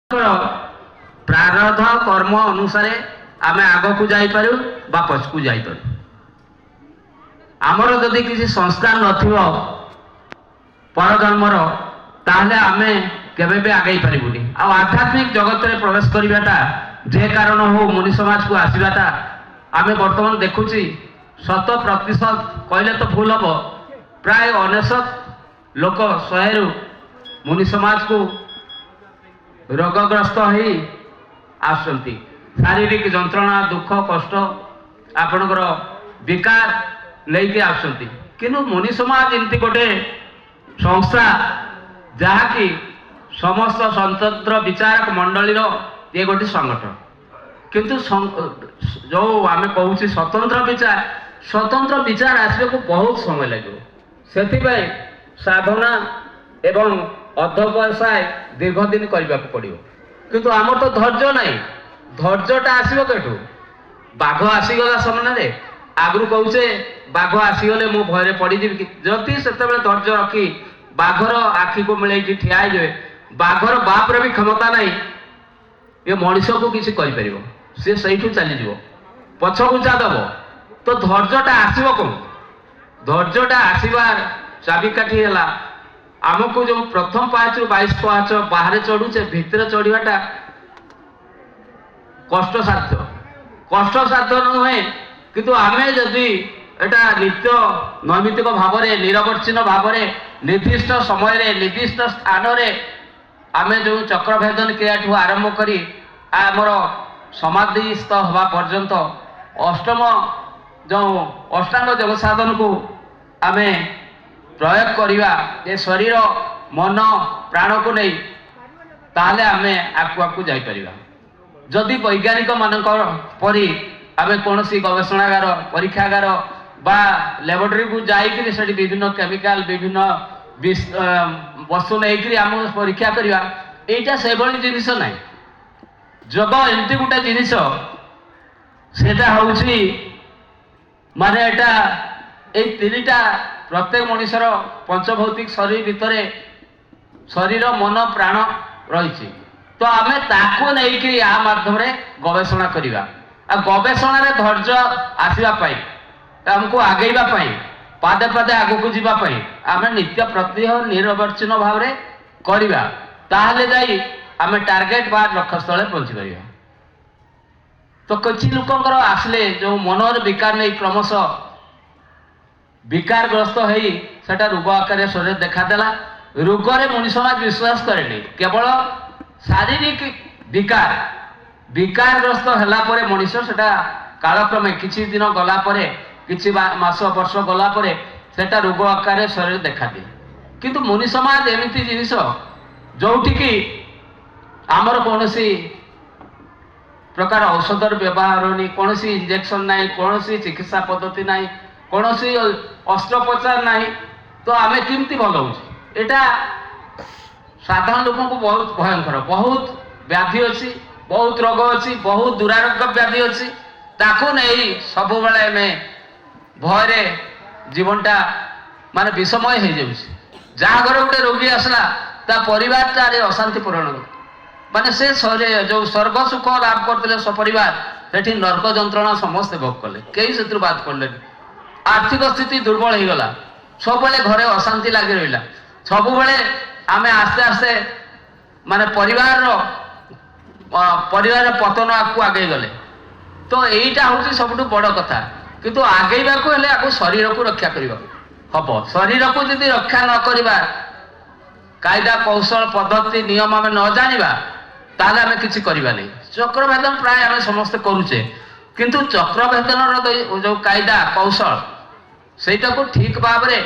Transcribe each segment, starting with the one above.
प्रारब्ध कर्म अनुसार आम आग को जापरू बा पछकू जापरू आमर जदि किसी संस्कार नथिब परजन्मर ताहले आमे केबे भी आगे पारिबुनी आ आध्यात्मिक जगत रे प्रवेश करिबाटा जे कारण हो मुनि समाज को आसीबाटा आमे वर्तमान देखुची 100% कहले तो भूल हम प्राय 99 लोक 100 रु मुनि समाज को रोगग्रस्त ही आसुंती शारीरिक जंत्रणा दुख कष्ट आपणकर विकार लेके आसुंती किंतु मुनि समाज एमती गोटे संस्था जहाँकि समस्त स्वतंत्र विचारक मंडलीर ये गोटे संगठन किंतु जो आम कहूँ स्वतंत्र विचार आसवे को बहुत समय लगे से साधना एवं अध्यवसाय दीर्घ दिन करने को पड़ो किंतु आमर तो धैर्य ना धैर्यटा आसो कठू बाघ आसीगला सामने आगु कहे बाघ आसीगले मु भय पड़जी जदि से धैर्य रखी बाघर आखि को मिले ठिया जाए बाघर बापर भी क्षमता ना ये मनीष को किसी सी से चलीज पछ घुचा दब तो धैर्यटा आसो कौन धैर्यटा आसबार चाबिकाठी है आमको जो प्रथम पाँच रु 22 पाँच बाहर चढ़ुचे भितर चढ़ाटा कष्टसाध्य नुहे किंतु आमे जदि एटा नित्य नैमित्तिक भाव में निरवर्चीन भाव में निर्दिष्ट समय निर्दिष्ट स्थान आमे जो चक्रभेदन क्रिया आरंभ करी आमर समाधिस्थ हवा पर्यंत अष्टम जो अष्टांग योग साधन को आमे प्रयोग करवा ये शरीर मन प्राण को नहीं ताहले आमे आकु आकु जाई परिबा जदि वैज्ञानिक मानक परी आमे कोनसी गवेषणागार परीक्षागार बा लैबोरेटरी को जाई से विभिन्न केमिकल विभिन्न वस्तु नहीं आम परीक्षा करवा एटा से भली जिनिस ना जग एमती गोटे जिनिस सेटा होउछि माने एटा ए तीनटा प्रत्येक मनुष्यर पंचभौतिक शरीर भितर शरीर मन प्राण रही तो आम ताकू नहीं आ माध्यम गवेषणा करवा गवेषण धैर्य आसवाई आमको आगेवा पादे पादे आग को जीवाई आम नित्य प्रत्यह निरवर्चीन भाव में करवा ताहले जाई आम टार्गेट बा लक्ष्य स्थल पहुंची पार तो किसी लोक आसले जो मनोर विकार नहीं क्रमश विकारग्रस्त होटा रोग आकार शरीर देखादेला रोगरे मुनि समाज विश्वास करे केवल शारीरिक विकार विकारग्रस्त है मनीष से कालक्रमे किसी दिन गलापर किसी मास वर्ष गलापर से रोग आकार शरीर देखा दिए किंतु मुनि समाज एमती जिनिस जोटिकी आमर कौन प्रकार औषधर व्यवहार नहीं कौन इंजेक्शन ना कौन चिकित्सा पद्धति ना कौन अस्त्रोपचार ना तो आम केमती भल होटा साधारण लोक को बहुत भयंकर बहुत व्याधि अच्छी बहुत रोग अच्छी बहुत दुरारोग्य व्याधि अच्छी ताकू नहीं सब बेले भय जीवनटा माने विषमय हो जाऊँ जहाँ घर गोटे रोगी आसला ता परिवार अशांति पूरण माने से जो स्वर्ग सुख लाभ करते सपरिवार से नर्क जंत्रणा समस्ते भोग कले कई से बात कले आर्थिक स्थिति दुर्बल हो गला सब घरे अशांति लगी रहा सब आम आस्ते आस्ते माने परिवार पतन आपको आगे गले तो यहीटा हूँ सब बड़ कथा किंतु आगेवा को हेले आपको शरीर को रक्षा करने हम शरीर को जब रक्षा न करवा कायदा कौशल पद्धति नियम आम न जाना ताले आम कि नहीं चक्रभेदन प्राय आम समस्ते करुचे किंतु चक्रभेदन जो कायदा कौशल सेटा को ठीक भाव में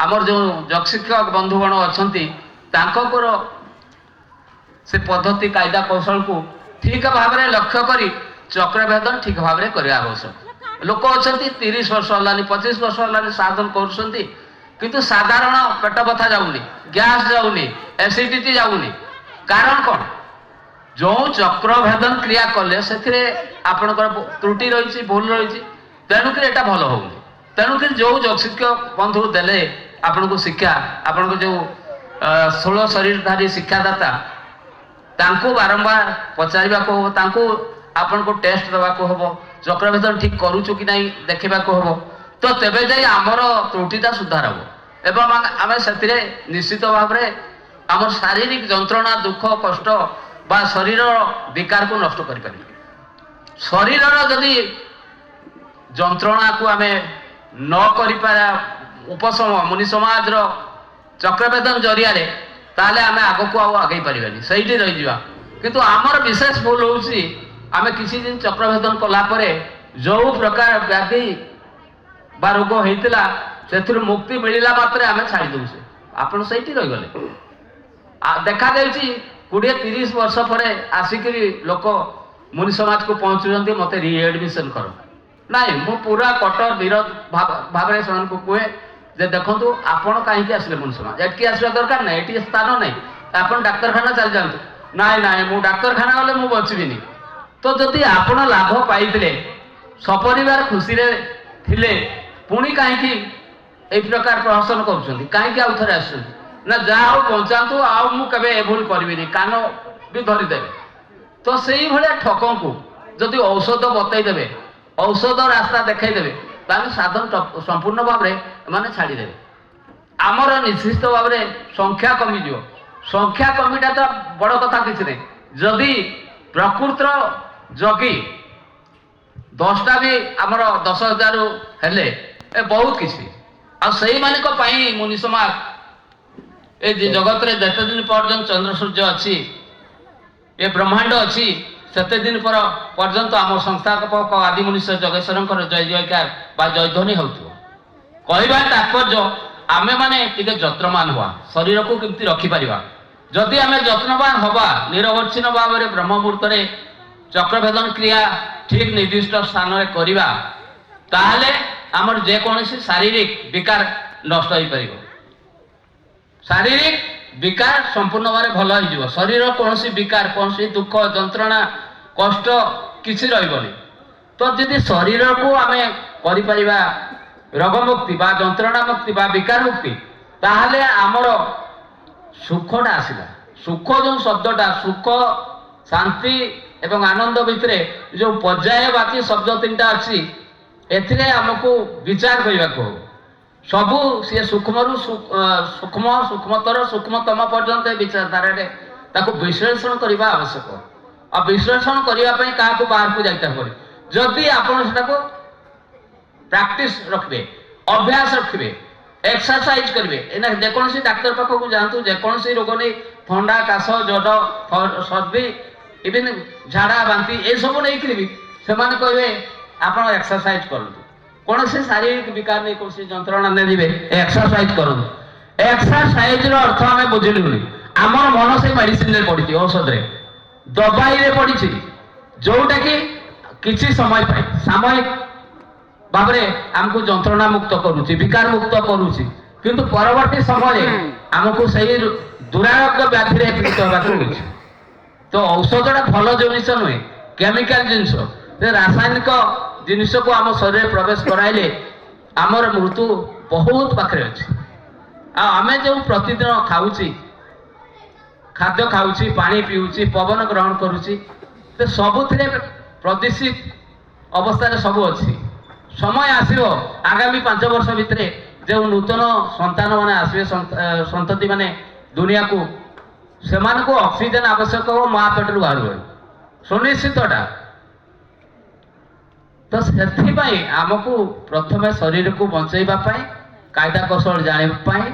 आमर जो जगशिक्षक बंधुगण अच्छा से पद्धति कायदा कौशल को ठीक भाव में लक्ष्य करी चक्रभेदन ठीक भाव में करने आवश्यक लोक अच्छा 30 वर्ष है 25 वर्ष है साधन कर साधारण पेट बथा जाऊनी गैस जाऊनी एसिडिटी जाऊनी कारण कौन जो चक्रभेदन क्रिया कले से आपणकर त्रुटि रही भूल रही तेणुक एटा भल हो तेणुक जो जगशिक्षक बंधु देले आपण को शिक्षा आपण को जो 16 शरीरधारी शिक्षादाता ତାଙ୍କୁ ବାରମ୍ବାର ପଚାରିବାକୁ ହବ, ତାଙ୍କୁ ଆପଣଙ୍କୁ ଟେଷ୍ଟ ଦେବାକୁ ହବ, ଚକ୍ରଭେଦନ ଠିକ କରୁଛୁ କି ନାହିଁ ଦେଖିବାକୁ ହବ। ତ ତେବେ ଯାଇ ଆମର ତ୍ରୁଟିଟା ସୁଧାର ହବ ଏବଂ ଆମେ ସେଥିରେ ନିଶ୍ଚିତ ଭାବରେ ଆମର ଶାରୀରିକ ଯନ୍ତ୍ରଣା ଦୁଃଖ କଷ୍ଟ ବା ଶରୀରର ବିକାରକୁ ନଷ୍ଟ କରିପାରିବା। ଶରୀରର ଯଦି ଯନ୍ତ୍ରଣାକୁ ଆମେ ନ କରିପାରିବା ଉପଶମ ମୁନି ସମାଜର ଚକ୍ରଭେଦନ ଜରିଆରେ, ତାହେଲେ ଆମେ ଆଗକୁ ଆଉ ଆଗେଇ ପାରିବାନି, ସେଇଠି ରହିଯିବା। କିନ୍ତୁ ଆମର ବିଶେଷ ଭୁଲ ହେଉଛି ଆମେ କିଛି ଦିନ ଚକ୍ରଭେଦନ କଲା ପରେ ଯେଉଁ ପ୍ରକାର ବ୍ୟାଧି ବା ରୋଗ ହେଇଥିଲା ସେଥିରୁ ମୁକ୍ତି ମିଳିଲା ମାତ୍ରେ ଆମେ ଛାଡ଼ି ଦେଉଛେ। ଆପଣ ସେଇଠି ରହିଗଲେ। ଦେଖାଯାଉଛି 20-30 ବର୍ଷ ପରେ ଆସିକିରି ଲୋକ ମୁନି ସମାଜକୁ ପହଞ୍ଚୁଛନ୍ତି, ମୋତେ ରିଏଡମିସନ କର। ନାଇଁ, ମୁଁ ପୁରା କଠୋର ବିରୋଧ ଭାବରେ ସେମାନଙ୍କୁ କୁହେ ଯେ ଦେଖନ୍ତୁ ଆପଣ କାହିଁକି ଆସିଲେ ମୁନି ସମାଜ, ଏଠିକି ଆସିବା ଦରକାର ନାହିଁ, ଏଠି ସ୍ଥାନ ନାହିଁ, ଆପଣ ଡାକ୍ତରଖାନା ଚାଲିଯାଆନ୍ତୁ। ନାଇଁ ନାଇଁ, ମୁଁ ଡାକ୍ତରଖାନା ଗଲେ ମୁଁ ବଞ୍ଚିବିନି। ତ ଯଦି ଆପଣ ଲାଭ ପାଇଥିଲେ, ସପରିବାର ଖୁସିରେ ଥିଲେ, ପୁଣି କାହିଁକି এই প্রকার প্রহসন করছেন, কাহিঁকি আউ থরে আসছেন না যা হও বঞ্চাতু আউ মু কেবে এ ভুল করবিনি, কান বি ধরিদেবে। তো সেই ভাবে ঠকঙ্কু যদি ঔষধ বতাই দেবে, ঔষধ রাস্তা দেখাই দেবে, তাহলে সাধন সম্পূর্ণ ভাবে মানে ছাড়িদেবে। আমার নিশ্চিত ভাবে সংখ্যা কমিଯିବ। সংখ্যা কমিটা তো বড় কথা কিছু নেই। যদি প্রকৃতর যোগী 10টা ବି ଆମର 10,000 ହେଲେ ଏ ବହୁତ କିଛି। ଆଉ ସେଇମାନଙ୍କ ପାଇଁ ମୁନି ସମାଜ ଏ ଜଗତରେ ଯେତେ ଦିନ ପର୍ଯ୍ୟନ୍ତ ଚନ୍ଦ୍ର ସୂର୍ଯ୍ୟ ଅଛି, ଏ ବ୍ରହ୍ମାଣ୍ଡ ଅଛି, ସେତେ ଦିନ ପର୍ଯ୍ୟନ୍ତ ଆମ ସଂସ୍ଥାପକ ଆଦି ମନୁଷ୍ୟ ଜଗେଶ୍ୱରଙ୍କର ଜୟ ଜୟକାର ବା ଜୟଧ୍ୱନି ହେଉଥିବ। କହିବା ତାତ୍ପର୍ଯ୍ୟ ଆମେମାନେ ଟିକେ ଯତ୍ନବାନ ହେବା, ଶରୀରକୁ କେମିତି ରଖିପାରିବା। ଯଦି ଆମେ ଯତ୍ନବାନ ହେବା, ନିରବଚ୍ଛିନ୍ନ ଭାବରେ ବ୍ରହ୍ମ ମୁହୂର୍ତ୍ତରେ ଚକ୍ରଭେଦନ କ୍ରିୟା ଠିକ ନିର୍ଦ୍ଦିଷ୍ଟ ସ୍ଥାନରେ କରିବା, ତାହେଲେ ଆମର ଯେକୌଣସି ଶାରୀରିକ ବିକାର ନଷ୍ଟ ହୋଇପାରିବ। ଶାରୀରିକ ବିକାର ସମ୍ପୂର୍ଣ୍ଣ ଭାବରେ ଭଲ ହୋଇଯିବ। ଶରୀର କୌଣସି ବିକାର, କୌଣସି ଦୁଃଖ ଯନ୍ତ୍ରଣା କଷ୍ଟ କିଛି ରହିବନି। ତ ଯଦି ଶରୀରକୁ ଆମେ କରିପାରିବା ରୋଗମୁକ୍ତି ବା ଯନ୍ତ୍ରଣା ମୁକ୍ତି ବା ବିକାର ମୁକ୍ତି, ତାହେଲେ ଆମର ସୁଖଟା ଆସିଲା। ସୁଖ ଯେଉଁ ଶବ୍ଦଟା, ସୁଖ ଶାନ୍ତି ଏବଂ ଆନନ୍ଦ ଭିତରେ ଯେଉଁ ପର୍ଯ୍ୟାୟବାଚୀ ଶବ୍ଦ 3ଟା ଅଛି, ଏଥିରେ ଆମକୁ ବିଚାର କରିବାକୁ ହବ। ସବୁ ସିଏ ସୂକ୍ଷ୍ମରୁ ସୂକ୍ଷ୍ମ, ସୂକ୍ଷ୍ମତର ସୂକ୍ଷ୍ମତମ ପର୍ଯ୍ୟନ୍ତ ବିଚାରଧାରାରେ ତାକୁ ବିଶ୍ଳେଷଣ କରିବା ଆବଶ୍ୟକ। ଆଉ ବିଶ୍ଳେଷଣ କରିବା ପାଇଁ କାହାକୁ ବାହାରକୁ ଯାଇତେ ପଡେ। ଯଦି ଆପଣ ସେଟାକୁ ପ୍ରାକ୍ଟିସ ରଖିବେ, ଅଭ୍ୟାସ ରଖିବେ, ଏକ୍ସରସାଇଜ କରିବେ, ଏଇନା ଯେକୌଣସି ଡାକ୍ତର ପାଖକୁ ଯାଆନ୍ତୁ, ଯେକୌଣସି ରୋଗ ନେଇ ଥଣ୍ଡା କାଶ ଜ୍ୱର ସର୍ଦ୍ଦି ଇଭିନ୍ ଝାଡ଼ା ବାନ୍ତି ଏସବୁ ନେଇକିରି ବି ସେମାନେ କହିବେ ଆପଣ ଏକ୍ସରସାଇଜ କରନ୍ତୁ। କୌଣସି ଶାରୀରିକ ବିକାର ନେଇ କୌଣସି ଯନ୍ତ୍ରଣା ନେଇଯିବେ, ଏକ୍ସରସାଇଜ କରନ୍ତୁ। ଏକ୍ସରସାଇଜର ଅର୍ଥ ଆମେ ବୁଝିଲୁନି। ଆମର ମନ ସେଇ ମେଡିସିନରେ ପଡିଛି, ଔଷଧରେ ଦବାଇରେ ପଡିଛି, ଯୋଉଟା କି କିଛି ସମୟ ପାଇଁ ସାମୟିକ ଭାବରେ ଆମକୁ ଯନ୍ତ୍ରଣା ମୁକ୍ତ କରୁଛି, ବିକାର ମୁକ୍ତ କରୁଛି, କିନ୍ତୁ ପରବର୍ତ୍ତୀ ସମୟରେ ଆମକୁ ସେଇ ଦୁରାରୋଗ୍ୟ ବ୍ୟାଧିରେ ପୀଡ଼ିତ ହେବାକୁ ହେଉଛି। ତ ଔଷଧଟା ଭଲ ଜିନିଷ ନୁହେଁ, କେମିକାଲ ଜିନିଷ, ରାସାୟନିକ ଜିନିଷକୁ ଆମ ଶରୀରରେ ପ୍ରବେଶ କରାଇଲେ ଆମର ମୃତ୍ୟୁ ବହୁତ ପାଖରେ ଅଛି। ଆଉ ଆମେ ଯେଉଁ ପ୍ରତିଦିନ ଖାଉଛି, ଖାଦ୍ୟ ଖାଉଛି, ପାଣି ପିଉଛି, ପବନ ଗ୍ରହଣ କରୁଛି, ତ ସବୁଥିରେ ପ୍ରଦୂଷିତ ଅବସ୍ଥାରେ ସବୁ ଅଛି। ସମୟ ଆସିବ, ଆଗାମୀ 5 ବର୍ଷ ଭିତରେ ଯେଉଁ ନୂତନ ସନ୍ତାନ ମାନେ ଆସିବେ, ସନ୍ତତି ମାନେ ଦୁନିଆକୁ, ସେମାନଙ୍କୁ ଅକ୍ସିଜେନ ଆବଶ୍ୟକ ହବ, ମା ପେଟରୁ ବାହାରିବ, ସୁନିଶ୍ଚିତଟା। ତ ସେଥିପାଇଁ ଆମକୁ ପ୍ରଥମେ ଶରୀରକୁ ବଞ୍ଚେଇବା ପାଇଁ, କାୟଦା କୌଶଳ ଜାଣିବା ପାଇଁ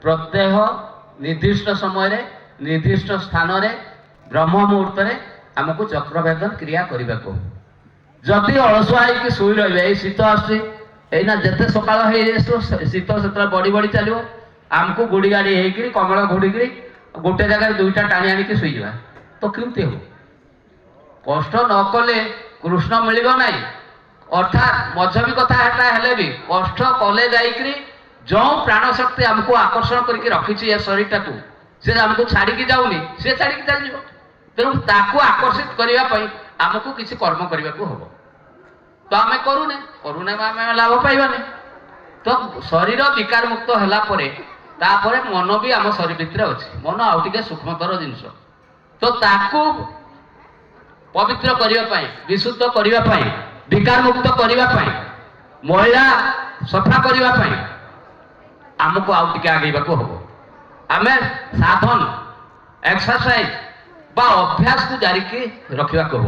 ପ୍ରତ୍ୟହ ନିର୍ଦ୍ଦିଷ୍ଟ ସମୟରେ ନିର୍ଦ୍ଦିଷ୍ଟ ସ୍ଥାନରେ ବ୍ରହ୍ମ ମୁହୂର୍ତ୍ତରେ ଆମକୁ ଚକ୍ରଭେଦନ କ୍ରିୟା କରିବାକୁ। ଯଦି ଅଳସୁଆ ହେଇକି ଶୋଇ ରହିବେ, ଏଇ ଶୀତ ଆସୁଛି, ଏଇନା ଯେତେ ସକାଳ ହେଇଯାଇଥିବ ଶୀତ ସେତେବେଳେ ବଢି ବଢି ଚାଲିବ, ଆମକୁ ଗୁଡ଼ି ଗାଡ଼ି ହେଇକିରି କମଳ ଘୋଡ଼ିକିରି ଗୋଟେ ଜାଗାରେ 2ଟା ଟାଣି ଆଣିକି ଶୋଇଯିବା, ତ କେମିତି ହବ? କଷ୍ଟ ନ କଲେ କୃଷ୍ଣ ମିଳିବ ନାହିଁ। ଅର୍ଥାତ୍ ମଜବି କଥା ହେଟା ହେଲେ ବି କଷ୍ଟ କଲେ ଯାଇକିରି ଯେଉଁ ପ୍ରାଣ ଶକ୍ତି ଆମକୁ ଆକର୍ଷଣ କରିକି ରଖିଛି ଏ ଶରୀରଟାକୁ, ସେ ଆମକୁ ଛାଡ଼ିକି ଯାଉନି, ସେ ଛାଡ଼ିକି ଚାଲିଯିବ। ତେଣୁ ତାକୁ ଆକର୍ଷିତ କରିବା ପାଇଁ ଆମକୁ କିଛି କର୍ମ କରିବାକୁ ହବ। ତ ଆମେ କରୁନେ ଆମେ ଲାଭ ପାଇବାନି। ତ ଶରୀର ବିକାର ମୁକ୍ତ ହେଲା ପରେ ତାପରେ ମନ ବି ଆମ ଶରୀର ଭିତରେ ଅଛି। ମନ ଆଉ ଟିକେ ସୂକ୍ଷ୍ମତର ଜିନିଷ। ତ तो ताकू पवित्र करने विशुद्ध करने विकार मुक्त करने महिला सफा करने आमको आउ टिके आगेबा को हम आम साधन एक्सरसाइज बा अभ्यास को जारी की रखा को